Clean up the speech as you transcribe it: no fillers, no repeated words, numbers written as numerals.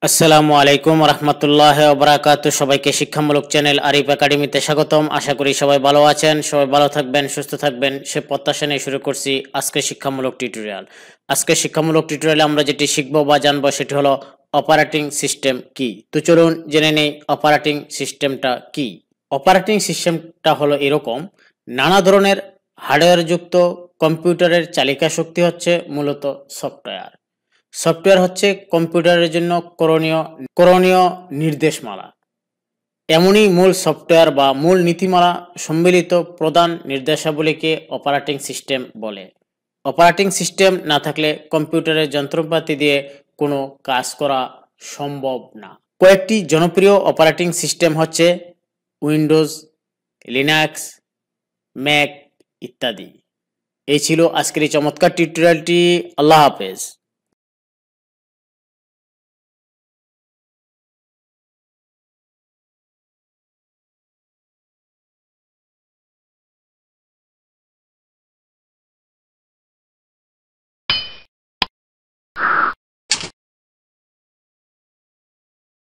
আসসালামু আলাইকুম রহমতুল্লাহ ওবরাকাতু। সবাইকে শিক্ষামূলক চ্যানেল আরিফ একাডেমিতে স্বাগতম। আশা করি সবাই ভালো আছেন, সবাই ভালো থাকবেন, সুস্থ থাকবেন সে প্রত্যাশা নিয়ে শুরু করছি আজকের শিক্ষামূলক টিউটোরিয়াল। আজকের শিক্ষামূলক টিউটোরিয়ালে আমরা যেটি শিখবো বা জানবো সেটি হলো অপারেটিং সিস্টেম কি। তো চলুন জেনে নেই অপারেটিং সিস্টেমটা কি। অপারেটিং সিস্টেমটা হলো এরকম, নানা ধরনের হার্ডওয়্যারযুক্ত কম্পিউটারের চালিকা শক্তি হচ্ছে মূলত সফটওয়্যার। সফটওয়্যার হচ্ছে কম্পিউটারের জন্য করণীয় নির্দেশমালা। এমনই মূল সফটওয়্যার বা মূল নীতিমালা সম্মিলিত প্রধান নির্দেশাবলীকে অপারেটিং সিস্টেম বলে। অপারেটিং সিস্টেম না থাকলে কম্পিউটারের যন্ত্রপাতি দিয়ে কোনো কাজ করা সম্ভব না। কয়েকটি জনপ্রিয় অপারেটিং সিস্টেম হচ্ছে উইন্ডোজ, লিনাক্স, ম্যাক ইত্যাদি। এই ছিল আজকের এই চমৎকার টিউটোরিয়ালটি। আল্লাহ হাফেজ।